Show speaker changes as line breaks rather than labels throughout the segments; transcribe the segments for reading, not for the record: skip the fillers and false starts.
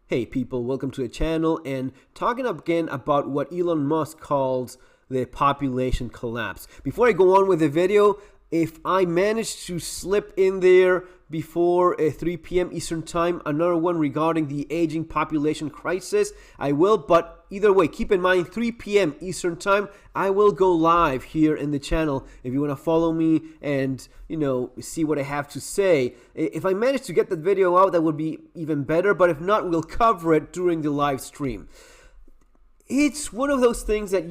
Hey people, welcome to the channel and talking again about what Elon Musk calls the population collapse. Before I go on with the video, if I manage to slip in there before 3 p.m. Eastern Time, another one regarding the aging population crisis, I will, but either way, keep in mind 3 p.m. Eastern Time, I will go live here in the channel if you want to follow me and, see what I have to say. If I manage to get that video out, that would be even better, but if not, we'll cover it during the live stream. It's one of those things that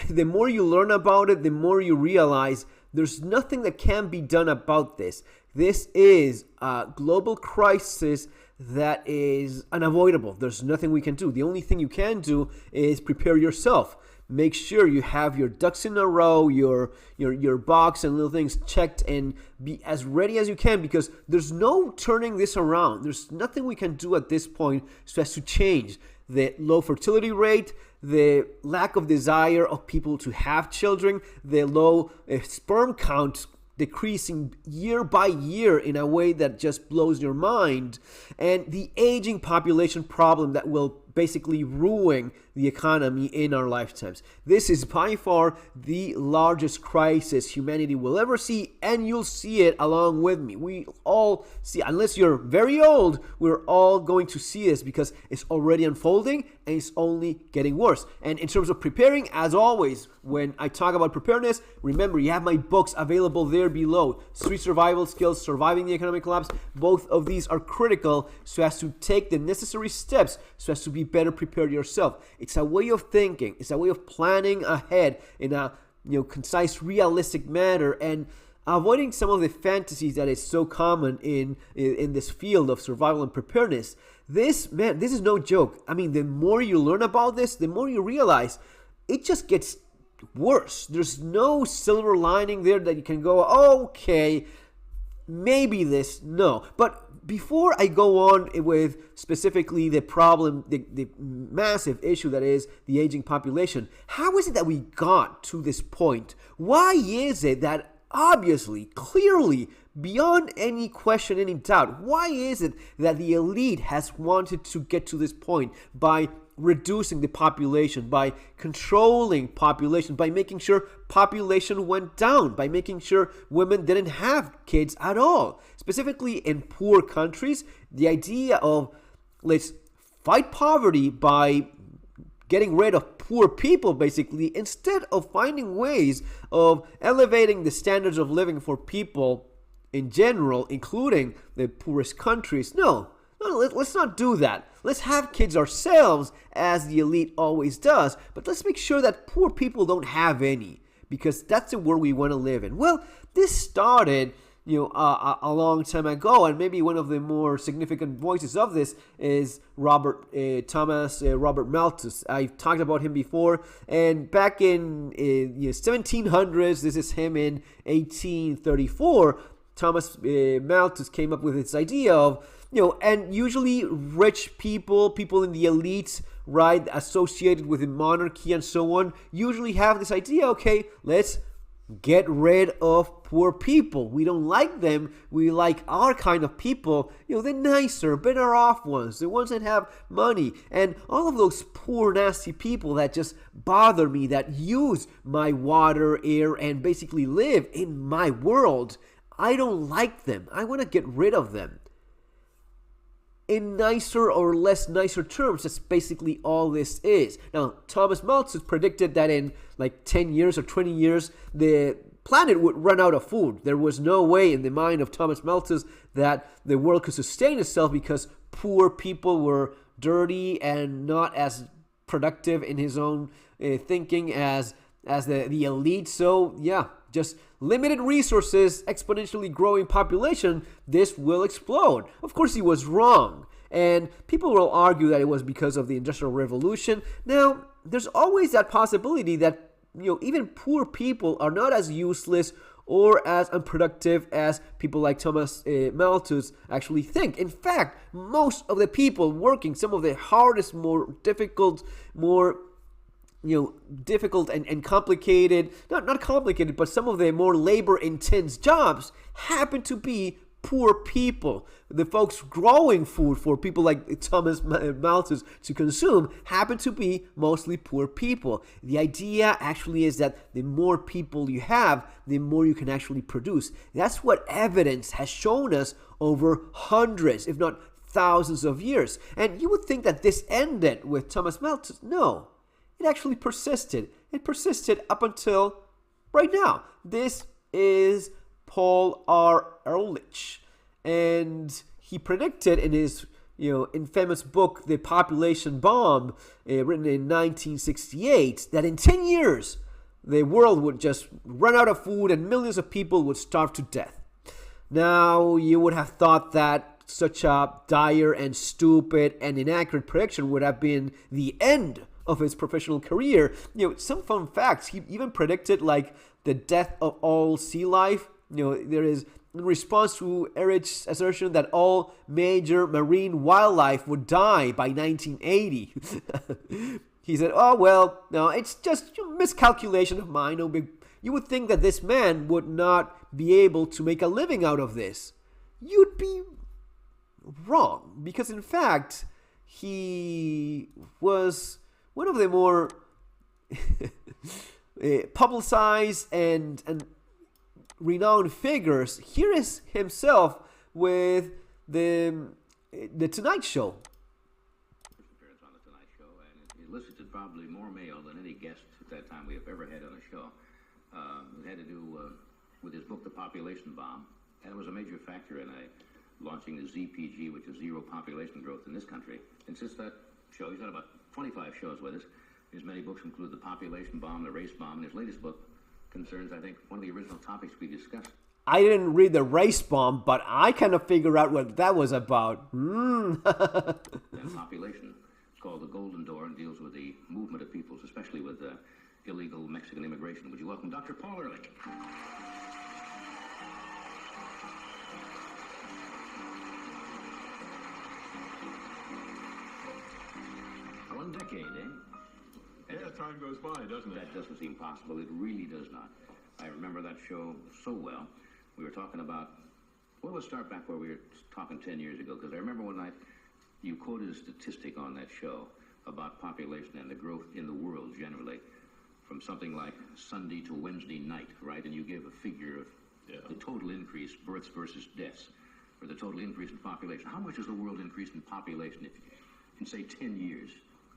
the more you learn about it, the more you realize there's nothing that can be done about this. This is a global crisis that is unavoidable. There's nothing we can do. The only thing you can do is prepare yourself. Make sure you have your ducks in a row, your box and little things checked, and be as ready as you can, because there's no turning this around. There's nothing we can do at this point so as to change the low fertility rate, the lack of desire of people to have children, the low sperm count decreasing year by year in a way that just blows your mind, and the aging population problem that will basically ruin the economy in our lifetimes. This is by far the largest crisis humanity will ever see, and you'll see it along with me. We all see, unless you're very old, we're all going to see this because it's already unfolding and it's only getting worse. And in terms of preparing, as always, when I talk about preparedness, remember you have my books available there below. 3 survival skills, surviving the economic collapse. Both of these are critical so as to take the necessary steps so as to be better prepared yourself. It's a way of thinking. It's a way of planning ahead in a concise, realistic manner, and avoiding some of the fantasies that is so common in this field of survival and preparedness. This is no joke. I mean, the more you learn about this, the more you realize it just gets worse. There's no silver lining there that you can go, okay, maybe this. No. But before I go on with specifically the problem, the massive issue that is the aging population, how is it that we got to this point? Why is it that obviously, clearly, beyond any question, any doubt, why is it that the elite has wanted to get to this point by reducing the population, by controlling population, by making sure population went down, by making sure women didn't have kids at all? Specifically in poor countries, the idea of let's fight poverty by getting rid of poor people, basically, instead of finding ways of elevating the standards of living for people in general, including the poorest countries. No, let's not do that. Let's have kids ourselves, as the elite always does, but let's make sure that poor people don't have any, because that's the world we want to live in. Well, this started a long time ago, and maybe one of the more significant voices of this is Thomas Malthus. I've talked about him before, and back in 1700s, this is him in 1834, Thomas Malthus came up with this idea of, and usually rich people in the elites, right, associated with the monarchy and so on, usually have this idea, okay, let's get rid of poor people. We don't like them. We like our kind of people, the nicer, better off ones, the ones that have money. And all of those poor, nasty people that just bother me, that use my water, air, and basically live in my world, I don't like them. I want to get rid of them. In nicer or less nicer terms, that's basically all this is. Now, Thomas Malthus predicted that in like 10 years or 20 years, the planet would run out of food. There was no way in the mind of Thomas Malthus that the world could sustain itself because poor people were dirty and not as productive in his own thinking as the elite. So, yeah, just limited resources, exponentially growing population, this will explode. Of course, he was wrong. And people will argue that it was because of the Industrial Revolution. Now, there's always that possibility that, even poor people are not as useless or as unproductive as people like Thomas Malthus actually think. In fact, most of the people working some of the hardest, more difficult, difficult and complicated, not complicated, but some of the more labor-intense jobs happen to be poor people. The folks growing food for people like Thomas Malthus to consume happen to be mostly poor people. The idea actually is that the more people you have, the more you can actually produce. That's what evidence has shown us over hundreds, if not thousands of years. And you would think that this ended with Thomas Malthus. No, it actually persisted. It persisted up until right now. This is Paul R. Ehrlich, and he predicted in his infamous book, The Population Bomb, written in 1968, that in 10 years the world would just run out of food and millions of people would starve to death. Now, you would have thought that such a dire and stupid and inaccurate prediction would have been the end of his professional career. Some fun facts: he even predicted like the death of all sea life. There is, in response to Erich's assertion that all major marine wildlife would die by 1980. He said, oh, well, no, it's just a miscalculation of mine. No big. You would think that this man would not be able to make a living out of this. You'd be wrong, because in fact, he was one of the more publicized and renowned figures. Here is himself with the Tonight Show.
Appearance on the Tonight Show, and it elicited probably more mail than any guest at that time we have ever had on a show. It had to do with his book, The Population Bomb, and it was a major factor in launching the ZPG, which is zero population growth in this country. And since that show, he's had about 25 shows with us. His many books include The Population Bomb, The Race Bomb, and his latest book concerns, I think, one of the original topics we discussed.
I didn't read The Race Bomb, but I kind of figure out what that was about.
And population. It's called The Golden Door and deals with the movement of peoples, especially with illegal Mexican immigration. Would you welcome Dr. Paul Ehrlich? One decade, eh?
Yeah, time goes by, doesn't it?
That doesn't seem possible. It really does not. I remember that show so well. We were talking about, well, let's start back where we were talking 10 years ago, because I remember one night you quoted a statistic on that show about population and the growth in the world generally, from something like Sunday to Wednesday night, right? And you gave a figure of the total increase, births versus deaths, or the total increase in population. How much has the world increased in population in say 10 years?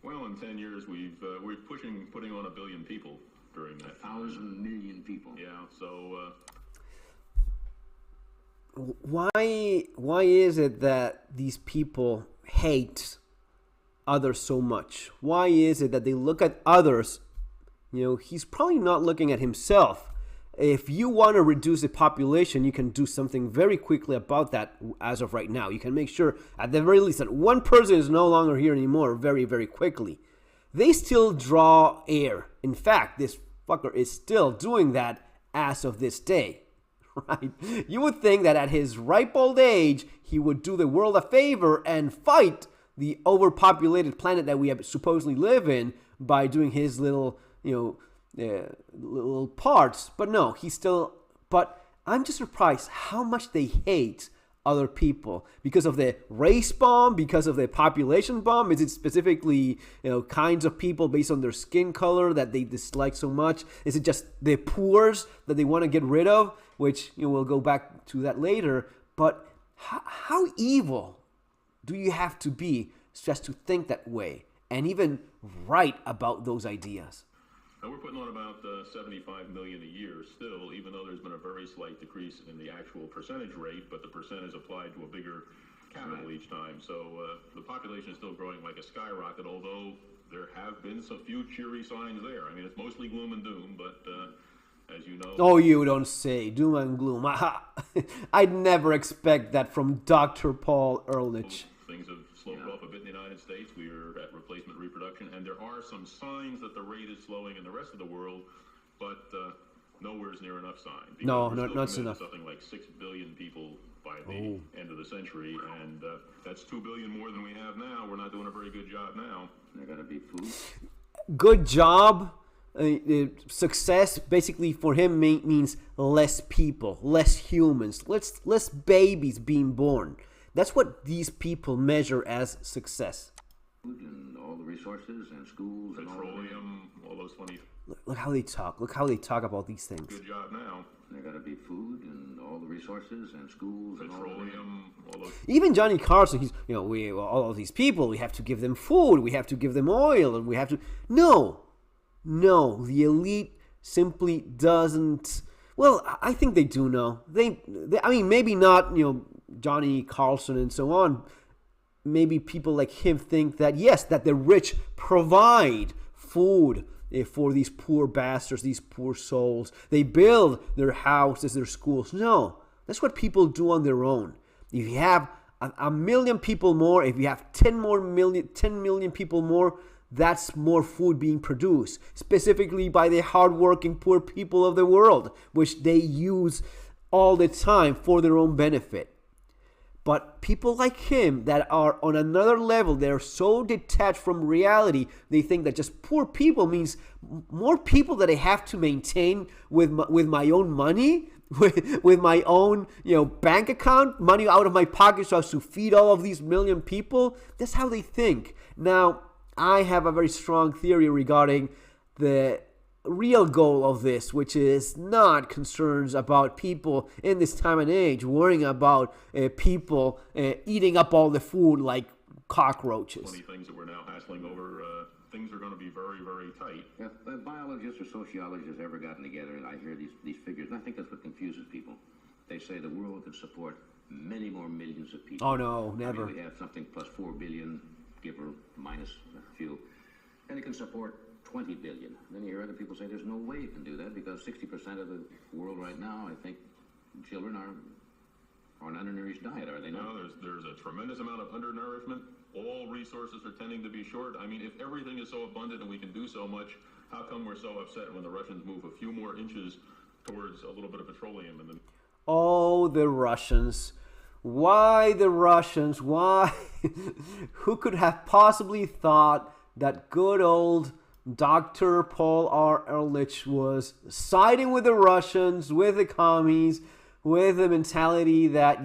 Well, in 10 years, we're putting on 1 billion people during that.
1,000 million people.
Yeah, so...
Why is it that these people hate others so much? Why is it that they look at others? He's probably not looking at himself. If you want to reduce the population, you can do something very quickly about that as of right now. You can make sure, at the very least, that one person is no longer here anymore very, very quickly. They still draw air. In fact, this fucker is still doing that as of this day. Right? You would think that at his ripe old age, he would do the world a favor and fight the overpopulated planet that we supposedly live in by doing his little, little parts. But no, but I'm just surprised how much they hate other people because of the race bomb, because of the population bomb. Is it specifically kinds of people based on their skin color that they dislike so much? Is it just the poors that they want to get rid of, which we'll go back to that later? But how evil do you have to be just to think that way and even write about those ideas?
Now we're putting on about 75 million a year still, even though there's been a very slight decrease in the actual percentage rate, but the percentage applied to a bigger capital each time. So the population is still growing like a skyrocket, although there have been some few cheery signs there. I mean, it's mostly gloom and doom, but as you know...
Oh, you don't say. Doom and gloom. I'd never expect that from Dr. Paul Ehrlich.
Things have slowed off a bit in the United States. We are at replacement reproduction, and there are some signs that the rate is slowing in the rest of the world, but nowhere's near enough signs.
No, not enough.
Something like 6 billion people by the end of the century, and that's 2 billion more than we have now. We're not doing a very good job now.
There got to be food.
Good job. success basically for him means less people, less humans, less babies being born. That's what these people measure as success.
And all the resources and schools and
petroleum, all those funny.
Look how they talk. Look how they talk about these things.
Good job now.
There got to be food and all the resources and schools and
petroleum, all those.
Even Johnny Carson, he's, all of these people, we have to give them food, we have to give them oil, and we have to. No, the elite simply doesn't. Well, I think they do know. They I mean, maybe not, Johnny Carson and so on. Maybe people like him think that, yes, that the rich provide food for these poor bastards, these poor souls. They build their houses, their schools. No, that's what people do on their own. If you have a million people more, if you have 10 million people more, that's more food being produced, specifically by the hardworking poor people of the world, which they use all the time for their own benefit. But people like him that are on another level, they're so detached from reality, they think that just poor people means more people that I have to maintain with my own money, with my own bank account, money out of my pocket so as to feed all of these million people. That's how they think. Now, I have a very strong theory regarding the real goal of this, which is not concerns about people in this time and age worrying about people eating up all the food like cockroaches.
Funny things that we're now hassling over. Things are going to be very, very tight.
If the biologists or sociologists ever gotten together, and I hear these figures, and I think that's what confuses people. They say the world could support many more millions of people.
Oh no, never.
I mean, we have something plus 4 billion, give or minus a few, and it can support 20 billion. Then you hear other people say there's no way it can do that because 60% of the world right now, I think, children are on undernourished diet, are they not?
No, there's a tremendous amount of undernourishment. All resources are tending to be short. I mean, if everything is so abundant and we can do so much, how come we're so upset when the Russians move a few more inches towards a little bit of petroleum? And then
oh, the Russians. Why the Russians? Why? Who could have possibly thought that good old Dr. Paul R. Ehrlich was siding with the Russians, with the commies, with the mentality that,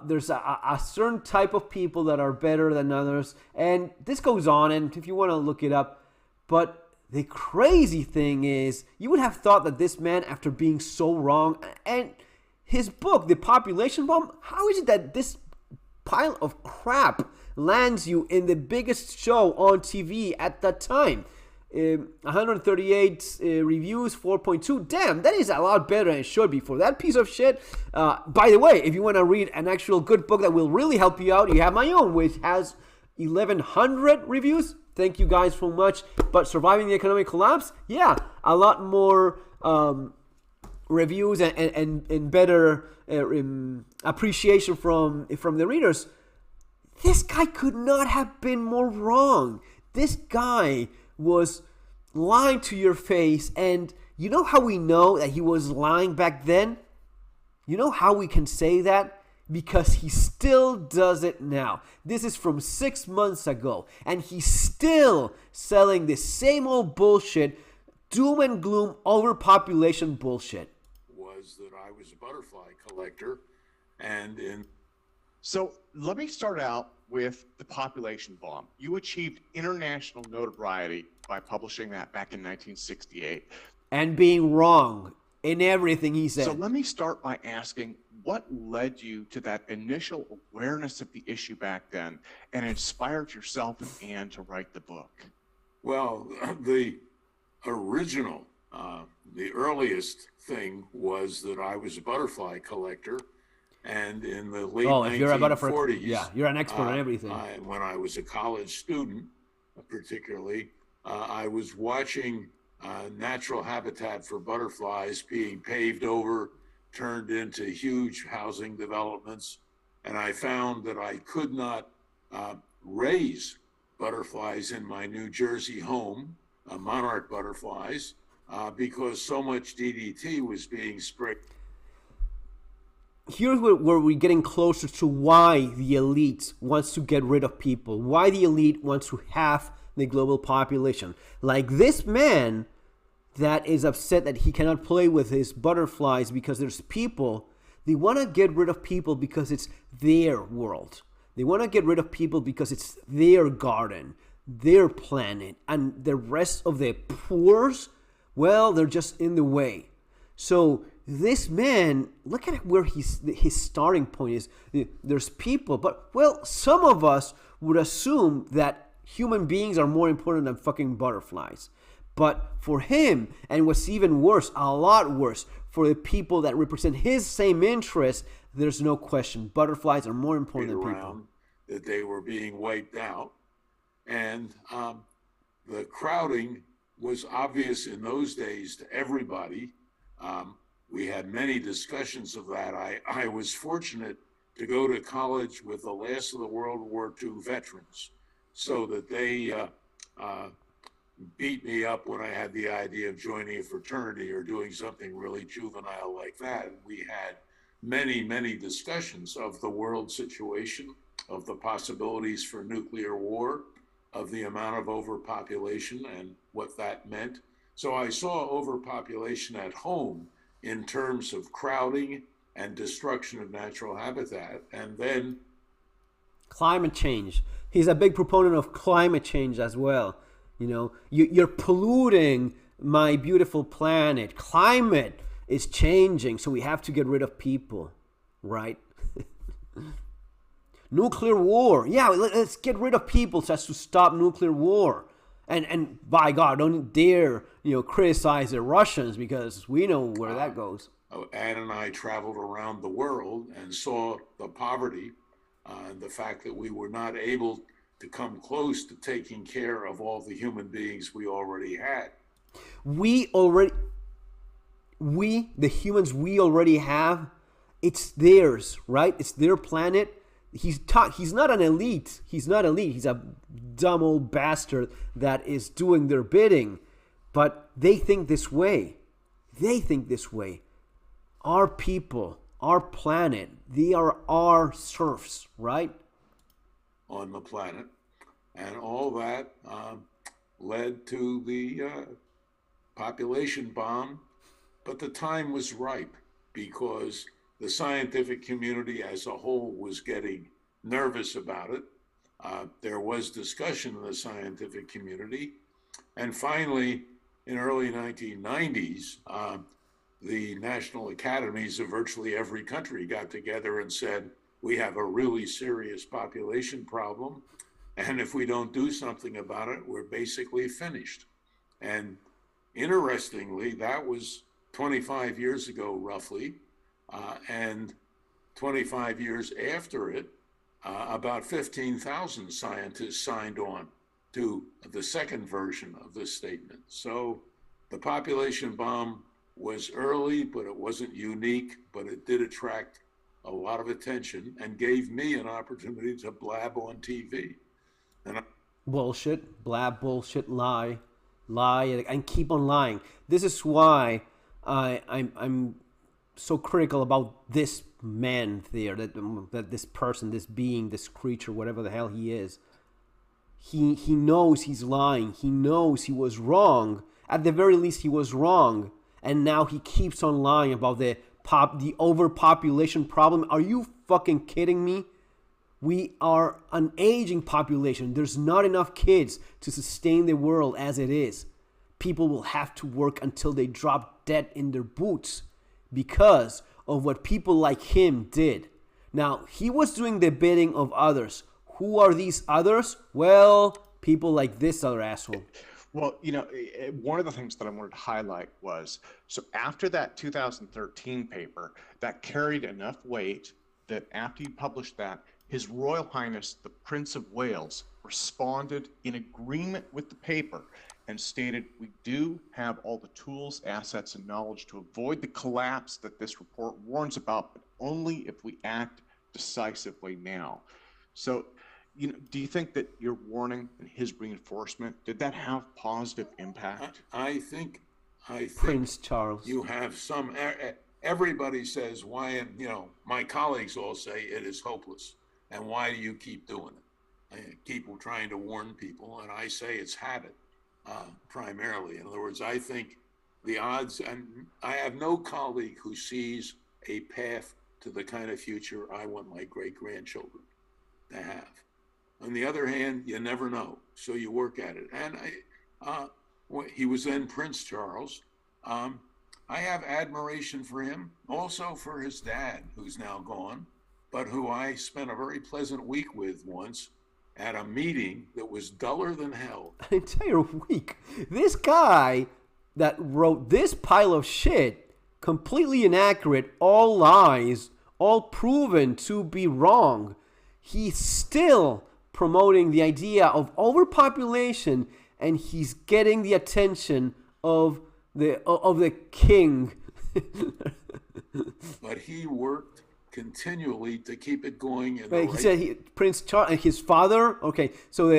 there's a certain type of people that are better than others. And this goes on, and if you want to look it up. But the crazy thing is, you would have thought that this man, after being so wrong, and his book, The Population Bomb, how is it that this pile of crap lands you in the biggest show on TV at that time? 138 reviews, 4.2. Damn, that is a lot better than it should be for that piece of shit. By the way, if you want to read an actual good book that will really help you out, you have my own, which has 1,100 reviews. Thank you guys so much. But Surviving the Economic Collapse, a lot more reviews and better appreciation from the readers. This guy could not have been more wrong. This guy was lying to your face, and you know how we know that he was lying back then? You know how we can say that? Because he still does it now. This is from 6 months ago, and he's still selling the same old bullshit, doom and gloom, overpopulation bullshit.
Was that I was a butterfly collector, and in...
So let me start out with The Population Bomb. You achieved international notoriety by publishing that back in 1968.
And being wrong in everything he said.
So let me start by asking, what led you to that initial awareness of the issue back then and inspired yourself and Anne to write the book?
Well, the original, the earliest thing was that I was a butterfly collector. And in the late 1940s,
you're an expert on everything.
When I was a college student, particularly, I was watching natural habitat for butterflies being paved over, turned into huge housing developments. And I found that I could not raise butterflies in my New Jersey home, monarch butterflies, because so much DDT was being sprayed.
Here's where we're getting closer to why the elite wants to get rid of people, why the elite wants to have the global population. Like this man that is upset that he cannot play with his butterflies because there's people. They want to get rid of people because it's their world. They want to get rid of people because it's their garden, their planet, and the rest of the poors, well, they're just in the way. So this man, look at where his starting point is. There's people, but, well, some of us would assume that human beings are more important than fucking butterflies. But for him, and what's even worse, a lot worse, for the people that represent his same interests, there's no question. Butterflies are more important than people.
That they were being wiped out. And the crowding was obvious in those days to everybody. We had many discussions of that. I was fortunate to go to college with the last of the World War II veterans, so that they beat me up when I had the idea of joining a fraternity or doing something really juvenile like that. We had many, many discussions of the world situation, of the possibilities for nuclear war, of the amount of overpopulation and what that meant. So I saw overpopulation at home in terms of crowding and destruction of natural habitat, and then
climate change. He's a big proponent of climate change as well. You know, you're polluting my beautiful planet. Climate is changing, so we have to get rid of people, right? Nuclear war. Yeah, let's get rid of people so as to stop nuclear war. And by God, don't dare, criticize the Russians, because we know where that goes.
Ann and I traveled around the world and saw the poverty and the fact that we were not able to come close to taking care of all the human beings we already had.
The humans we already have, it's theirs, right? It's their planet. He's not an elite. He's not elite. He's a dumb old bastard that is doing their bidding. But they think this way. They think this way. Our people, our planet, they are our serfs, right?
On the planet. And all that led to the population bomb. But the time was ripe, because the scientific community as a whole was getting nervous about it. There was discussion in the scientific community. And finally, in early 1990s, the national academies of virtually every country got together and said, we have a really serious population problem, and if we don't do something about it, we're basically finished. And interestingly, that was 25 years ago, roughly. And 25 years after it, about 15,000 scientists signed on to the second version of this statement. So the population bomb was early, but it wasn't unique, but it did attract a lot of attention and gave me an opportunity to blab on TV.
Bullshit, blab, bullshit, lie, and keep on lying. This is why I'm so critical about this man there, that this person, this being, this creature, whatever the hell he is. He knows he's lying. He knows he was wrong. At the very least, he was wrong. And now he keeps on lying about the overpopulation problem. Are you fucking kidding me? We are an aging population. There's not enough kids to sustain the world as it is. People will have to work until they drop dead in their boots because of what people like him did. Now, he was doing the bidding of others. Who are these others? Well, people like this other asshole.
Well, one of the things that I wanted to highlight was, so after that 2013 paper, that carried enough weight that after he published that, His Royal Highness, the Prince of Wales, responded in agreement with the paper and stated, we do have all the tools, assets, and knowledge to avoid the collapse that this report warns about, but only if we act decisively now. So, do you think that your warning and his reinforcement, did that have positive impact?
I think
Prince Charles.
You have some, everybody says, why, my colleagues all say it is hopeless. And why do you keep doing it? keep trying to warn people, and I say it's habit primarily. In other words, I think the odds, and I have no colleague who sees a path to the kind of future I want my great-grandchildren to have. On the other hand, you never know, so you work at it. And he was then Prince Charles. I have admiration for him, also for his dad, who's now gone, but who I spent a very pleasant week with once at a meeting that was duller than hell.
An entire week. This guy that wrote this pile of shit, completely inaccurate, all lies, all proven to be wrong, he's still promoting the idea of overpopulation, and he's getting the attention of the king.
But he worked continually to keep it going.
He said Prince Charles and his father. Okay, so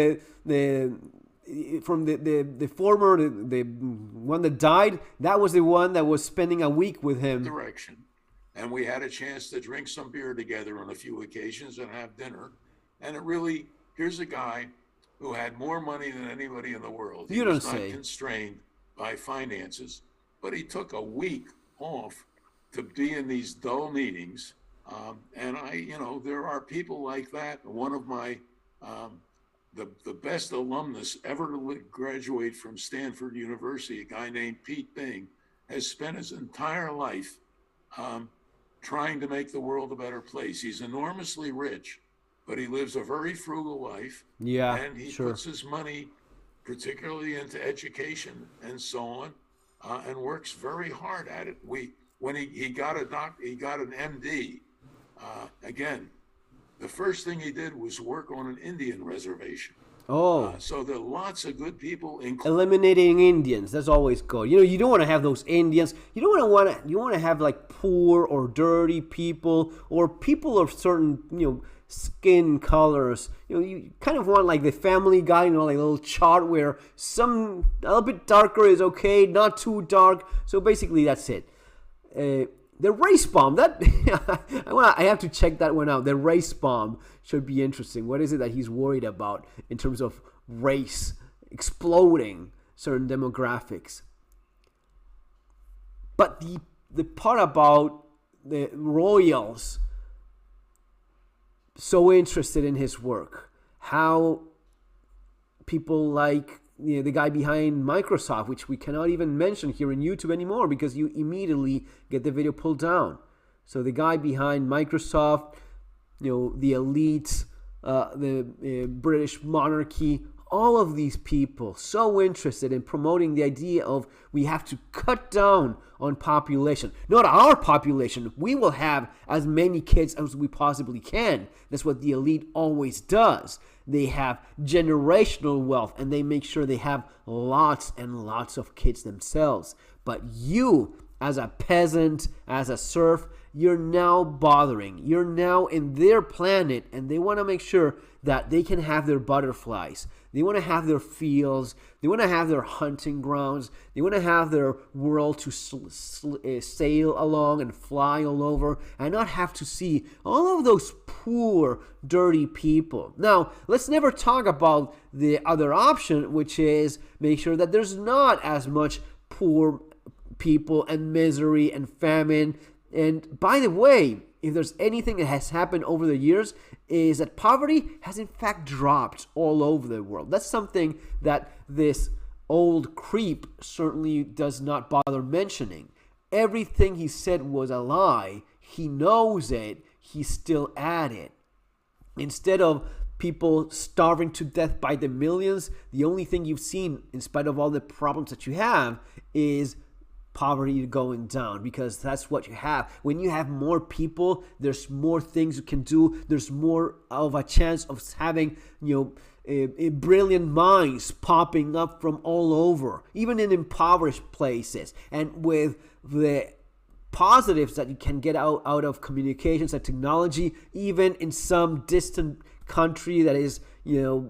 the former the one that died, that was the one that was spending a week with him.
Direction, and we had a chance to drink some beer together on a few occasions and have dinner. And it really, here's a guy who had more money than anybody in the world. He was not constrained by finances, but he took a week off to be in these dull meetings. And there are people like that. One of my, the best alumnus ever to graduate from Stanford University, a guy named Pete Bing, has spent his entire life trying to make the world a better place. He's enormously rich, but he lives a very frugal life.
Yeah,
and he puts his money particularly into education and so on, and works very hard at it. When he got an MD, again, the first thing he did was work on an Indian reservation. So there are lots of good people.
Eliminating Indians, that's always good. You don't want to have those Indians. You want to have like poor or dirty people or people of certain skin colors. You kind of want like the Family Guy, like a little chart where a little bit darker is okay, not too dark. So basically that's it. The race bomb, that I have to check that one out. The race bomb should be interesting. What is it that he's worried about in terms of race exploding certain demographics? But the part about the royals, so interested in his work, how people like the guy behind Microsoft, which we cannot even mention here in YouTube anymore because you immediately get the video pulled down. So the guy behind Microsoft, the elites, the British monarchy, all of these people so interested in promoting the idea of we have to cut down on population. Not our population. We will have as many kids as we possibly can. That's what the elite always does. They have generational wealth and they make sure they have lots and lots of kids themselves. But you, as a peasant, as a serf, you're now bothering. You're now in their planet and they want to make sure that they can have their butterflies. They want to have their fields. They want to have their hunting grounds. They want to have their world to sail along and fly all over and not have to see all of those poor, dirty people. Now, let's never talk about the other option, which is make sure that there's not as much poor people and misery and famine. And by the way, if there's anything that has happened over the years, is that poverty has in fact dropped all over the world. That's something that this old creep certainly does not bother mentioning. Everything he said was a lie. He knows it. He's still at it. Instead of people starving to death by the millions, the only thing you've seen, in spite of all the problems that you have, is poverty going down, because that's what you have. When you have more people, there's more things you can do. There's more of a chance of having, brilliant minds popping up from all over, even in impoverished places. And with the positives that you can get out of communications and technology, even in some distant country that is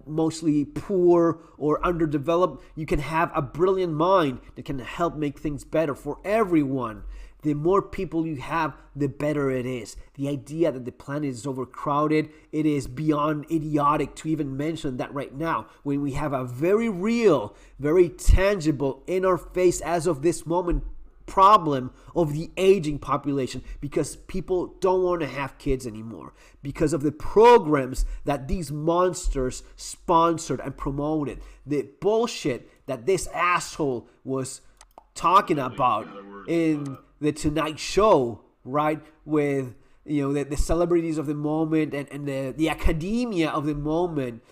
mostly poor or underdeveloped, you can have a brilliant mind that can help make things better for everyone. The more people you have, the better it is. The idea that the planet is overcrowded, it is beyond idiotic to even mention that right now, when we have a very real, very tangible, in our face as of this moment problem of the aging population, because people don't want to have kids anymore because of the programs that these monsters sponsored and promoted, the bullshit that this asshole was talking about in the Tonight Show, right, with the celebrities of the moment and the academia of the moment,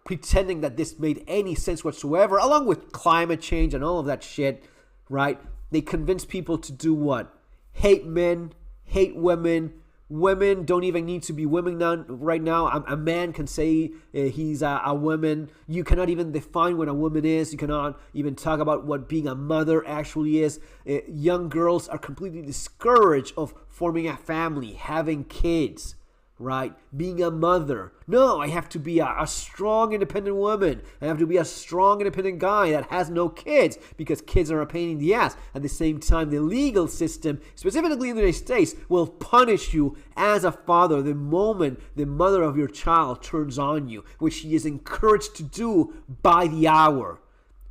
pretending that this made any sense whatsoever, along with climate change and all of that shit, right? They convince people to do what? Hate men, hate women. Women don't even need to be women now. Right now, a man can say he's a woman. You cannot even define what a woman is. You cannot even talk about what being a mother actually is. Young girls are completely discouraged of forming a family, having kids, right? Being a mother. No, I have to be a strong, independent woman. I have to be a strong, independent guy that has no kids because kids are a pain in the ass. At the same time, the legal system, specifically in the United States, will punish you as a father the moment the mother of your child turns on you, which she is encouraged to do by the hour.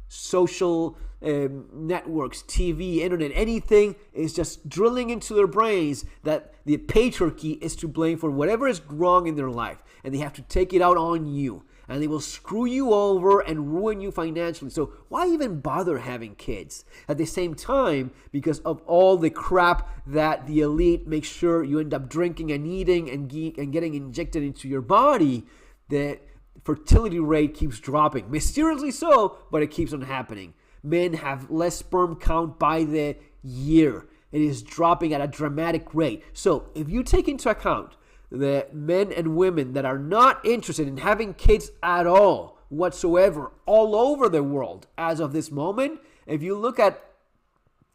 Social networks, TV, internet, anything is just drilling into their brains that the patriarchy is to blame for whatever is wrong in their life, and they have to take it out on you, and they will screw you over and ruin you financially. So why even bother having kids? At the same time, because of all the crap that the elite makes sure you end up drinking and eating and getting injected into your body, the fertility rate keeps dropping. Mysteriously so, but it keeps on happening. Men have less sperm count by the year. It is dropping at a dramatic rate. So if you take into account the men and women that are not interested in having kids at all whatsoever all over the world as of this moment, if you look at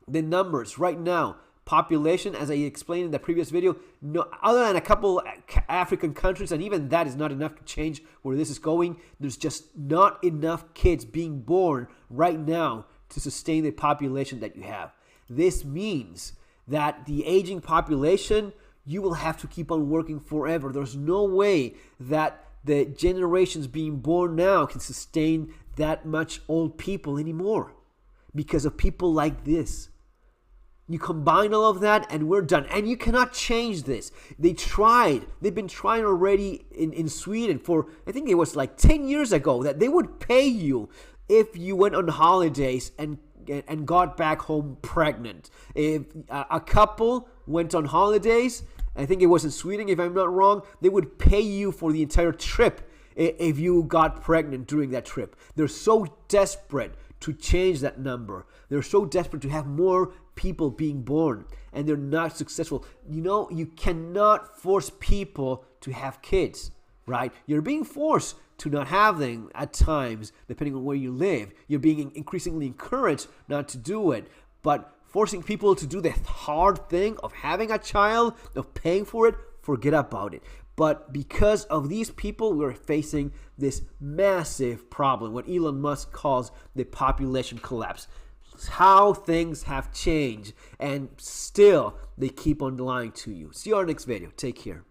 the numbers right now, population, as I explained in the previous video, no, other than a couple African countries, and even that is not enough to change where this is going, there's just not enough kids being born right now to sustain the population that you have. This means that the aging population, you will have to keep on working forever. There's no way that the generations being born now can sustain that much old people anymore because of people like this. You combine all of that and we're done. And you cannot change this. They tried. They've been trying already in Sweden for, I think it was like 10 years ago, that they would pay you if you went on holidays and got back home pregnant. If a couple went on holidays, I think it was in Sweden if I'm not wrong, they would pay you for the entire trip if you got pregnant during that trip. They're so desperate to change that number. They're so desperate to have more people being born, and they're not successful. You cannot force people to have kids, right? You're being forced to not have them at times, depending on where you live. You're being increasingly encouraged not to do it, but forcing people to do the hard thing of having a child, of paying for it, forget about it. But because of these people, we're facing this massive problem, what Elon Musk calls the population collapse. It's how things have changed, and still they keep on lying to you. See you on our next video. Take care.